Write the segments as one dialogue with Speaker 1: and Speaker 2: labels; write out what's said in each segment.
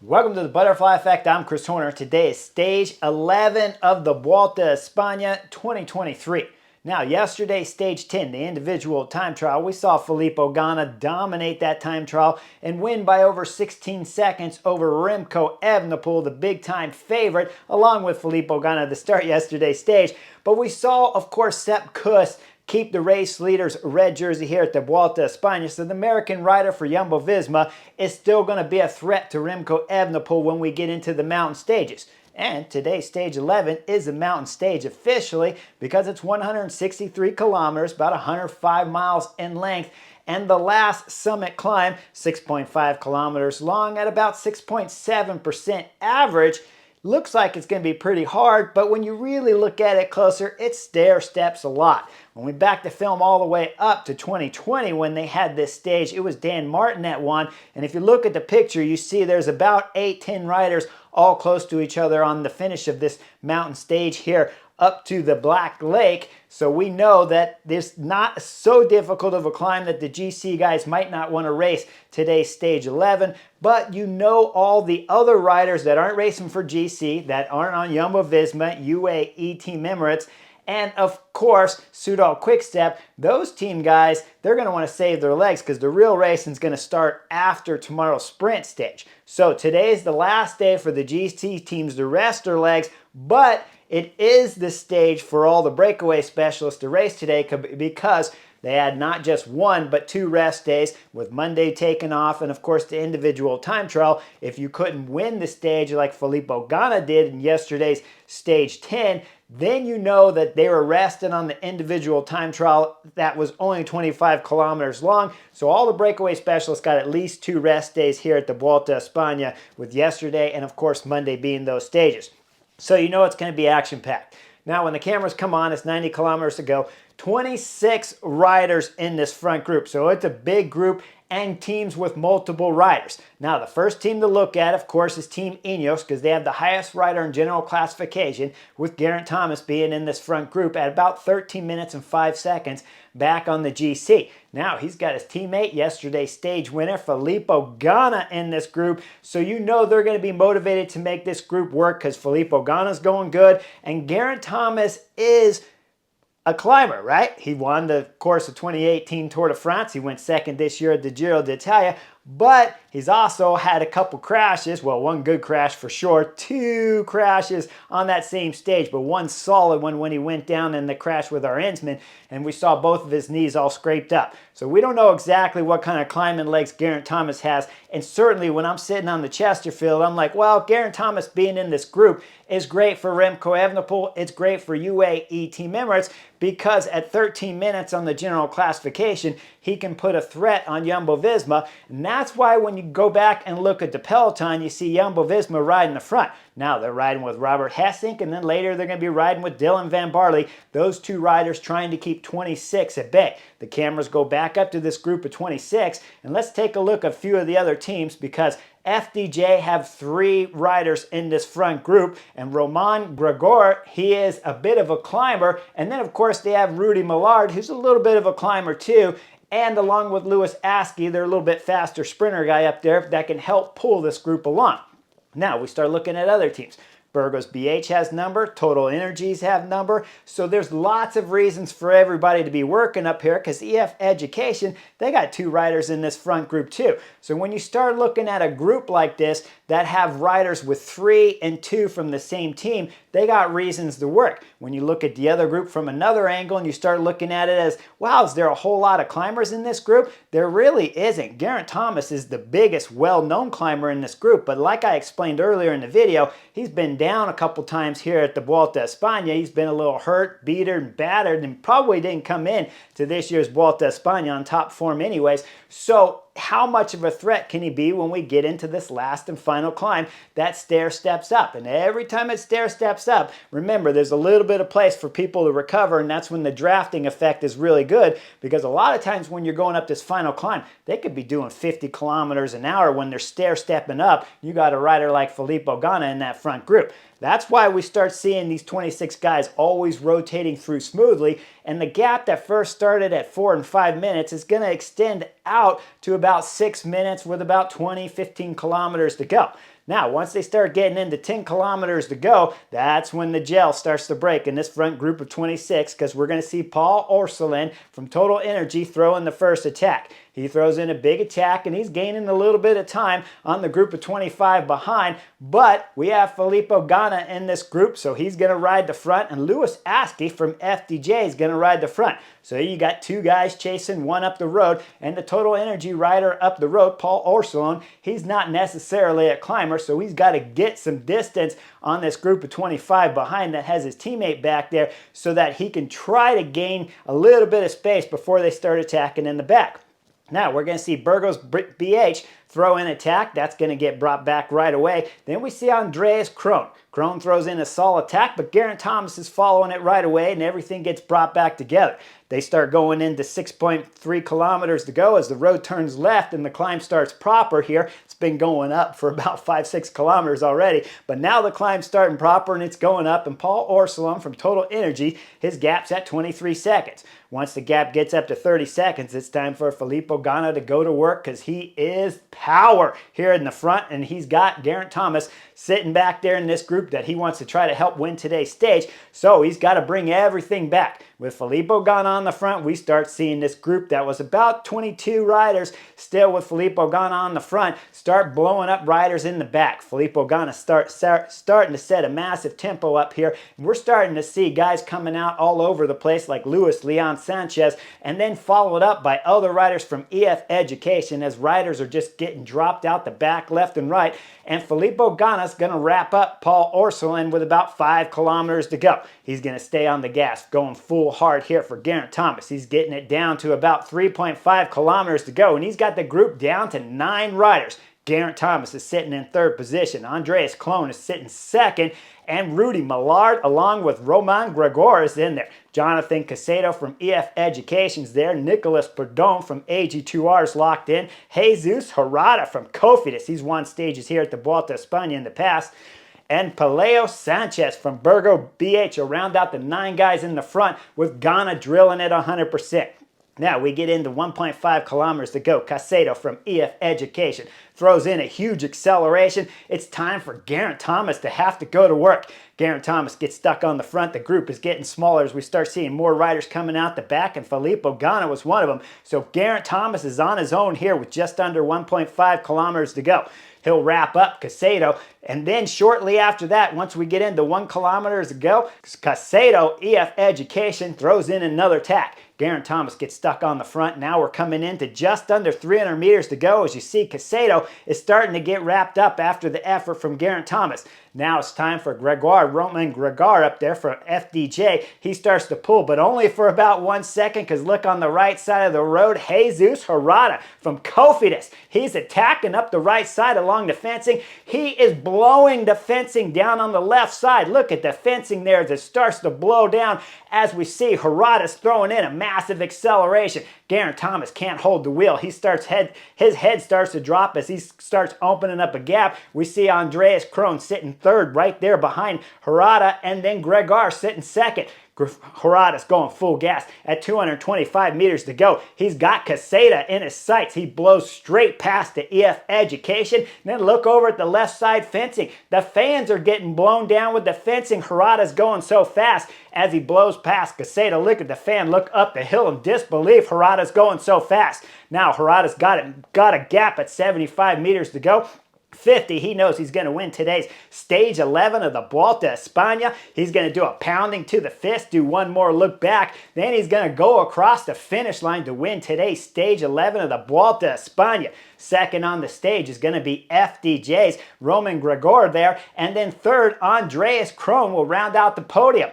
Speaker 1: Welcome to the Butterfly Effect. I'm Chris Horner. Today is stage 11 of the Vuelta España 2023. Now, yesterday, stage 10, the individual time trial, we saw Filippo Ganna dominate that time trial and win by over 16 seconds over Remco Evenepoel, the big-time favorite, along with Filippo Ganna to start yesterday's stage. But we saw, of course, Sepp Kuss keep the race leader's red jersey here at the Vuelta España. So the American rider for Jumbo-Visma is still going to be a threat to Remco Evenepoel when we get into the mountain stages. And today's stage 11 is a mountain stage officially because it's 163 kilometers, about 105 miles in length. And the last summit climb, 6.5 kilometers long at about 6.7% average. Looks like it's going to be pretty hard, but when you really look at it closer, it stair steps a lot. When we back the film all the way up to 2020 when they had this stage, it was Dan Martin that won. And if you look at the picture, you see there's about 8-10 riders all close to each other on the finish of this mountain stage here up to the Black Lake. So we know that it's not so difficult of a climb that the GC guys might not want to race today's stage 11. But you know all the other riders that aren't racing for GC, that aren't on Jumbo-Visma, UAE Team Emirates, and of course, Soudal Quickstep, those team guys, they're going to want to save their legs because the real racing is going to start after tomorrow's sprint stage. So today is the last day for the GC teams to rest their legs, but it is the stage for all the breakaway specialists to race today because they had not just one, but 2 rest days with Monday taken off and, of course, the individual time trial. If you couldn't win the stage like Filippo Ganna did in yesterday's stage 10, then you know that they were rested on the individual time trial that was only 25 kilometers long. So all the breakaway specialists got at least 2 rest days here at the Vuelta España, with yesterday and, of course, Monday being those stages. So you know it's going to be action-packed. Now, when the cameras come on, it's 90 kilometers to go. 26 riders in this front group. So it's a big group and teams with multiple riders. Now, the first team to look at, of course, is Team Ineos because they have the highest rider in general classification, with Geraint Thomas being in this front group at about 13 minutes and 5 seconds back on the GC. Now, he's got his teammate, yesterday's stage winner, Filippo Ganna, in this group. So you know they're going to be motivated to make this group work because Filippo Ganna's going good. And Geraint Thomas is a climber, right? He won the course of 2018 Tour de France. He went second this year at the Giro d'Italia, but he's also had a couple crashes. Well, one good crash for sure, 2 crashes on that same stage, but one solid one when he went down in the crash with our Ensman, and we saw both of his knees all scraped up. So we don't know exactly what kind of climbing legs Geraint Thomas has, and certainly when I'm sitting on the Chesterfield, I'm like, well, Geraint Thomas being in this group is great for Remco Evenepoel. It's great for UAE Team Emirates because at 13 minutes on the general classification, he can put a threat on Jumbo-Visma, and that's why when you go back and look at the peloton, you see Jumbo-Visma riding the front. Now they're riding with Robert Hessink, and then later they're going to be riding with Dylan Van Barley. Those 2 riders trying to keep 26 at bay. The cameras go back up to this group of 26, and let's take a look at a few of the other teams because FDJ have 3 riders in this front group, and Romain Grigor, he is a bit of a climber, and then of course they have Rudy Millard, who's a little bit of a climber too, and along with Lewis Askey, they're a little bit faster sprinter guy up there that can help pull this group along. Now we start looking at other teams. Burgos BH has number, Total Energies have number, so there's lots of reasons for everybody to be working up here because EF Education, they got 2 riders in this front group too. So when you start looking at a group like this that have riders with 3 and 2 from the same team, they got reasons to work. When you look at the other group from another angle and you start looking at it as, wow, is there a whole lot of climbers in this group? There really isn't. Geraint Thomas is the biggest well-known climber in this group, but like I explained earlier in the video, he's been down a couple times here at the Vuelta España. He's been a little hurt, beaten, and battered, and probably didn't come in to this year's Vuelta España on top form anyways. So how much of a threat can he be when we get into this last and final climb that stair steps up? And every time it stair steps up, remember, there's a little bit of place for people to recover, and that's when the drafting effect is really good, because a lot of times when you're going up this final climb, they could be doing 50 kilometers an hour when they're stair stepping up. You got a rider like Filippo Ganna in that front group. That's why we start seeing these 26 guys always rotating through smoothly, and the gap that first started at 4 and 5 minutes is going to extend out to about 6 minutes with about 15 kilometers to go. Now, once they start getting into 10 kilometers to go, that's when the gel starts to break in this front group of 26, because we're going to see Paul Orsolin from Total Energy throw in the first attack. He throws in a big attack, and he's gaining a little bit of time on the group of 25 behind. But we have Filippo Ganna in this group, so he's going to ride the front. And Lewis Askey from FDJ is going to ride the front. So you got two guys chasing one up the road, and the Total Energy rider up the road, Paul Orsolin, he's not necessarily a climber, so he's got to get some distance on this group of 25 behind that has his teammate back there so that he can try to gain a little bit of space before they start attacking in the back. Now, we're going to see Burgos BH throw in attack. That's going to get brought back right away. Then we see Andreas Krohn. Krohn throws in a solid attack, but Garrett Thomas is following it right away, and everything gets brought back together. They start going into 6.3 kilometers to go as the road turns left and the climb starts proper here. It's been going up for about 5-6 kilometers already, but now the climb's starting proper and it's going up, and Paul Orsolin from Total Energy, his gap's at 23 seconds. Once the gap gets up to 30 seconds, it's time for Filippo Ganna to go to work, because he is power here in the front, and he's got Garrett Thomas sitting back there in this group that he wants to try to help win today's stage. So he's got to bring everything back. With Filippo Ganna on the front, we start seeing this group that was about 22 riders, still with Filippo Ganna on the front, start blowing up riders in the back. Filippo Ganna starting to set a massive tempo up here. We're starting to see guys coming out all over the place like Luis Leon Sanchez, and then followed up by other riders from EF Education, as riders are just getting dropped out the back left and right. And Filippo Ganna's going to wrap up Paul Orsolin with about 5 kilometers to go. He's going to stay on the gas, going full hard here for Garrett Thomas. He's getting it down to about 3.5 kilometers to go, and he's got the group down to 9 riders. Garrett Thomas is sitting in 3rd position. Andreas Krohn is sitting 2nd. And Rudy Millard, along with Roman Gregor, is in there. Jonathan Casado from EF Education's there. Nicolas Perdon from AG2R's locked in. Jesus Harada from Cofidis. He's won stages here at the Vuelta España in the past. And Peleo Sanchez from Burgos BH will round out the 9 guys in the front, with Ganna drilling at 100%. Now we get into 1.5 kilometers to go. Casado from EF Education throws in a huge acceleration. It's time for Garrett Thomas to have to go to work. Garrett Thomas gets stuck on the front. The group is getting smaller as we start seeing more riders coming out the back, and Filippo Ganna was one of them. So Garrett Thomas is on his own here with just under 1.5 kilometers to go. He'll wrap up Casado, and then shortly after that, once we get into 1 kilometer to go, Casado, EF Education, throws in another attack. Garrett Thomas gets stuck on the front. Now we're coming into just under 300 meters to go. As you see, Casado is starting to get wrapped up after the effort from Garrett Thomas. Now it's time for Roman Gregor up there for FDJ. He starts to pull, but only for about 1 second, because look on the right side of the road, Jesus Harada from Cofidis. He's attacking up the right side along the fencing. He is blowing the fencing down on the left side. Look at the fencing there as it starts to blow down, as we see Harada's throwing in a massive acceleration. Garrett Thomas can't hold the wheel. His head starts to drop as he starts opening up a gap. We see Andreas Krohn sitting 3rd right there behind Harada, and then Gregor sitting 2nd. Harada's going full gas at 225 meters to go. He's got Casada in his sights. He blows straight past the EF Education. And then look over at the left side fencing. The fans are getting blown down with the fencing. Harada's going so fast as he blows past Casada. Look at the fan. Look up the hill in disbelief. Harada's going so fast. Now Harada's got a gap at 75 meters to go. 50, he knows he's going to win today's stage 11 of the Vuelta España. He's going to do a pounding to the fist, do one more look back, then he's going to go across the finish line to win today's stage 11 of the Vuelta España. Second on the stage is going to be FDJ's Roman Gregor there, and then 3rd, Andreas Krohn will round out the podium.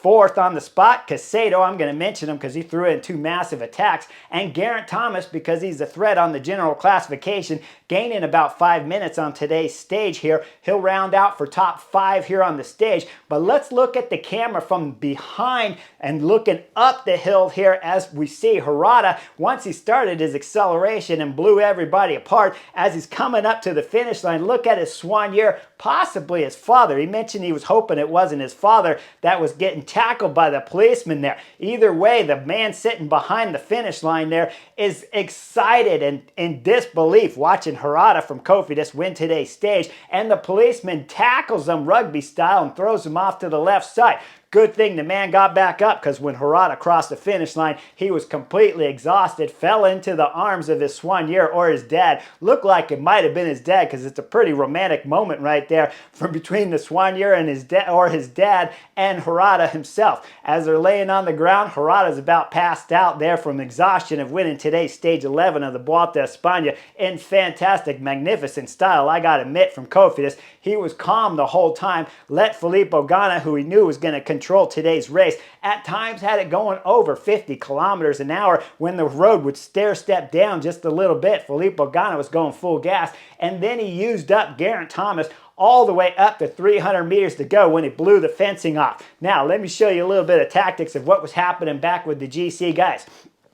Speaker 1: 4th on the spot, Casado, I'm going to mention him because he threw in 2 massive attacks, and Garrett Thomas, because he's a threat on the general classification, gaining about 5 minutes on today's stage here. He'll round out for top 5 here on the stage, but let's look at the camera from behind and looking up the hill here as we see Harada, once he started his acceleration and blew everybody apart, as he's coming up to the finish line, look at his soigneur, possibly his father. He mentioned he was hoping it wasn't his father that was getting tackled by the policeman there. Either way, the man sitting behind the finish line there is excited and in disbelief watching Harada from Cofidis win today's stage, and the policeman tackles him rugby style and throws him off to the left side. Good thing the man got back up, because when Harada crossed the finish line, he was completely exhausted, fell into the arms of his soigneur or his dad. Looked like it might have been his dad, because it's a pretty romantic moment right there from between the soigneur and his dad and Harada himself. As they're laying on the ground, Harada's about passed out there from exhaustion of winning today's stage 11 of the Vuelta a España in fantastic, magnificent style, I gotta admit, from Cofidis. He was calm the whole time, let Filippo Ganna, who he knew was going to control today's race, at times had it going over 50 kilometers an hour when the road would stair-step down just a little bit. Filippo Ganna was going full gas, and then he used up Garrett Horner all the way up to 300 meters to go when he blew the fencing off. Now, let me show you a little bit of tactics of what was happening back with the GC guys.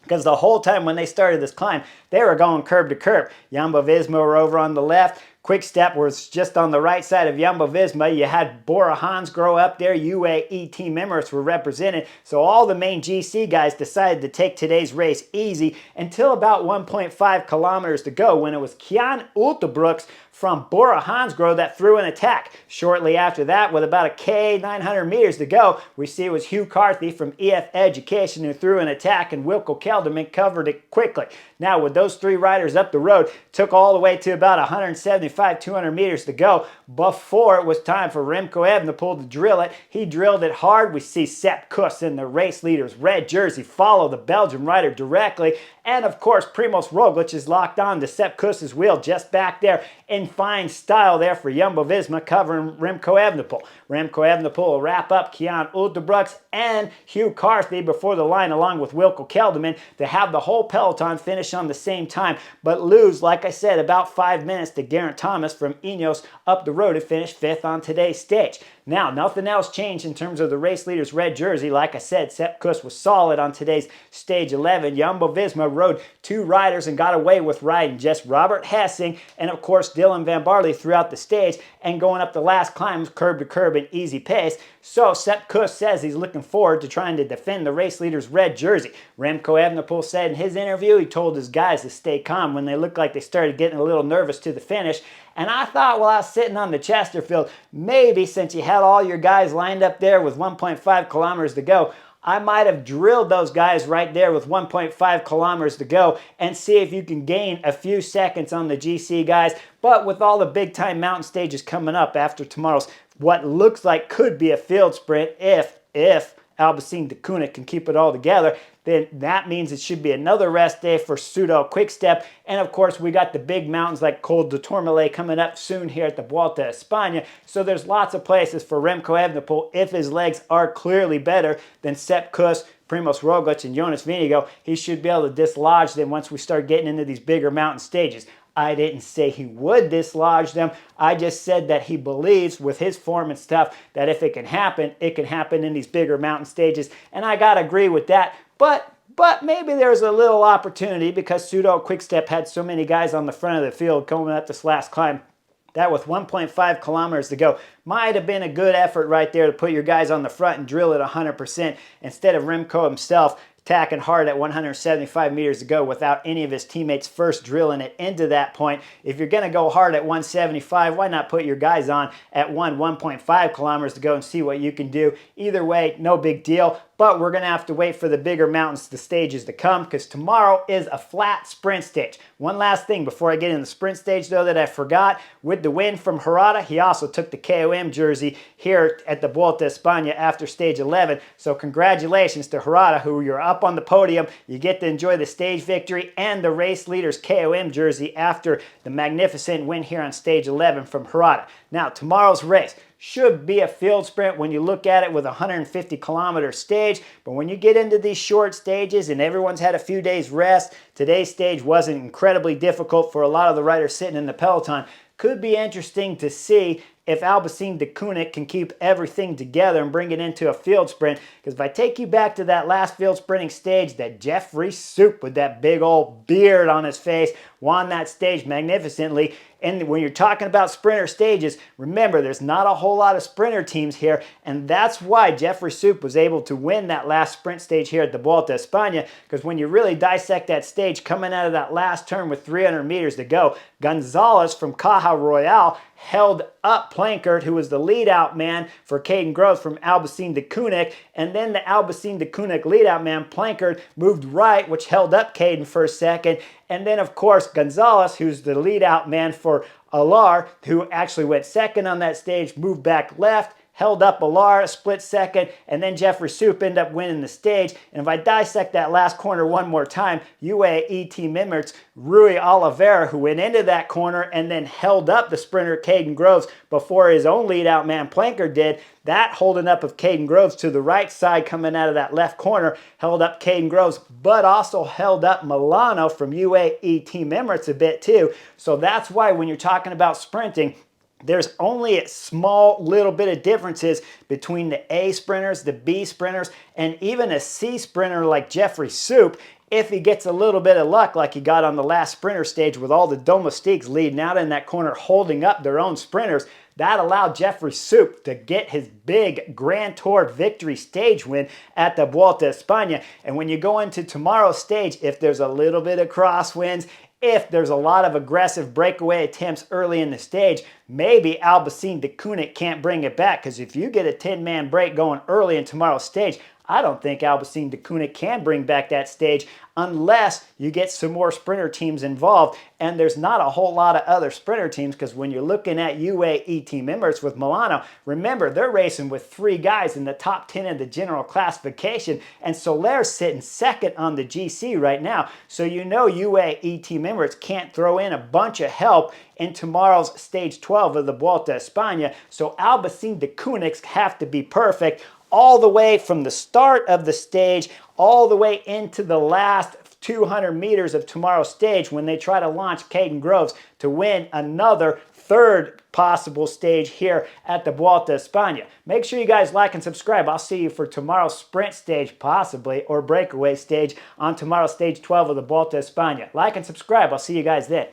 Speaker 1: Because the whole time when they started this climb, they were going curb to curb. Jumbo-Visma were over on the left. Quick Step was just on the right side of Jumbo-Visma. You had Bora Hansgrohe up there. UAE Team Emirates were represented. So all the main GC guys decided to take today's race easy until about 1.5 kilometers to go, when it was Kian Utebrooks from Bora Hansgrohe that threw an attack. Shortly after that, with about 900 meters to go, we see it was Hugh Carthy from EF Education who threw an attack, and Wilco Kelderman covered it quickly. Now, with those three riders up the road, took all the way to about 175, 200 meters to go before it was time for Remco Evenepoel to drill it. He drilled it hard. We see Sepp Kuss in the race leader's red jersey follow the Belgian rider directly. And of course, Primoz Roglic is locked on to Sepp Kuss's wheel just back there in fine style there for Jumbo-Visma, covering Remco Evenepoel. Remco Evenepoel will wrap up Kian Utebrooks and Hugh Carthy before the line, along with Wilco Kelderman, to have the whole peloton finish on the same time, but lose, like I said, about 5 minutes to Geraint Thomas from Ineos up the road to finish 5th on today's stage. Now, nothing else changed in terms of the race leader's red jersey. Like I said, Sepp Kuss was solid on today's stage 11. Jumbo-Visma rode 2 riders and got away with riding just Robert Hessing and, of course, Dylan van Barley throughout the stage, and going up the last climbs curb to curb in easy pace. So Sepp Kuss says he's looking forward to trying to defend the race leader's red jersey. Remco Evenepoel said in his interview he told his guys to stay calm when they looked like they started getting a little nervous to the finish. And I thought, while I was sitting on the Chesterfield, maybe since you had all your guys lined up there with 1.5 kilometers to go, I might have drilled those guys right there with 1.5 kilometers to go and see if you can gain a few seconds on the GC guys. But with all the big-time mountain stages coming up after tomorrow's what looks like could be a field sprint, if Alpecin Deceuninck can keep it all together, then that means it should be another rest day for Pseudo Quickstep. And of course, we got the big mountains like Col de Tourmalet coming up soon here at the Vuelta a España. So there's lots of places for Remco Evenepoel, if his legs are clearly better than Sepp Kuss, Primoz Roglic, and Jonas Vingegaard. He should be able to dislodge them once we start getting into these bigger mountain stages. I didn't say he would dislodge them. I just said that he believes, with his form and stuff, that if it can happen in these bigger mountain stages. And I gotta agree with that. But maybe there's a little opportunity, because Pseudo Quickstep had so many guys on the front of the field coming up this last climb, that with 1.5 kilometers to go might have been a good effort right there to put your guys on the front and drill it 100% instead of Remco himself attacking hard at 175 meters to go without any of his teammates first drilling it into that point. If you're going to go hard at 175, why not put your guys on at 1.5 kilometers to go and see what you can do? Either way, no big deal. But we're going to have to wait for the bigger mountains, the stages to come, because tomorrow is a flat sprint stage. One last thing before I get in the sprint stage, though, that I forgot. With the win from Harada, he also took the KOM jersey here at the Vuelta a España after stage 11. So congratulations to Harada, who you're up on the podium. You get to enjoy the stage victory and the race leader's KOM jersey after the magnificent win here on stage 11 from Harada. Now, tomorrow's race should be a field sprint when you look at it with a 150-kilometer stage. But when you get into these short stages and everyone's had a few days rest, today's stage wasn't incredibly difficult for a lot of the riders sitting in the peloton. Could be interesting to see if Albacete de Koenig can keep everything together and bring it into a field sprint. Because if I take you back to that last field sprinting stage, that Jeffrey Soup with that big old beard on his face won that stage magnificently. And when you're talking about sprinter stages, remember, there's not a whole lot of sprinter teams here, and that's why Jeffrey Soup was able to win that last sprint stage here at the Vuelta a España, because when you really dissect that stage coming out of that last turn with 300 meters to go, Gonzalez from Caja Royale held up Plankert, who was the lead-out man for Caden Groves from Albacete de Koenig, and then the Albacete de Koenig lead-out man, Plankert, moved right, which held up Caden for a second, and then, of course, Gonzalez, who's the lead-out man for Alar, who actually went second on that stage, moved back left, held up Alar a split second, and then Jeffrey Soup ended up winning the stage. And if I dissect that last corner one more time, UAE team members Rui Oliveira, who went into that corner and then held up the sprinter Caden Groves before his own lead-out man Planker did. That holding up of Caden Groves to the right side coming out of that left corner held up Caden Groves, but also held up Milano from UAE Team Emirates a bit too. So that's why when you're talking about sprinting, there's only a small little bit of differences between the A sprinters, the B sprinters, and even a C sprinter like Jeffrey Soup. If he gets a little bit of luck like he got on the last sprinter stage with all the domestiques leading out in that corner holding up their own sprinters, that allowed Jeffrey Soup to get his big Grand Tour victory stage win at the Vuelta a España. And when you go into tomorrow's stage, if there's a little bit of crosswinds, if there's a lot of aggressive breakaway attempts early in the stage, maybe Albacete de Koenig can't bring it back, because if you get a 10-man break going early in tomorrow's stage, I don't think Albacete de Koenig can bring back that stage unless you get some more sprinter teams involved. And there's not a whole lot of other sprinter teams, because when you're looking at UAE team members with Milano, remember, they're racing with 3 guys in the top 10 of the general classification, and Soler's sitting second on the GC right now. So you know UAE team members can't throw in a bunch of help in tomorrow's stage 12 of the Vuelta a España. So Albacete de Koenigs have to be perfect all the way from the start of the stage all the way into the last 200 meters of tomorrow's stage when they try to launch Caden Groves to win another third possible stage here at the Vuelta a España. Make sure you guys like and subscribe. I'll see you for tomorrow's sprint stage possibly, or breakaway stage on tomorrow's stage 12 of the Vuelta a España. Like and subscribe. I'll see you guys then.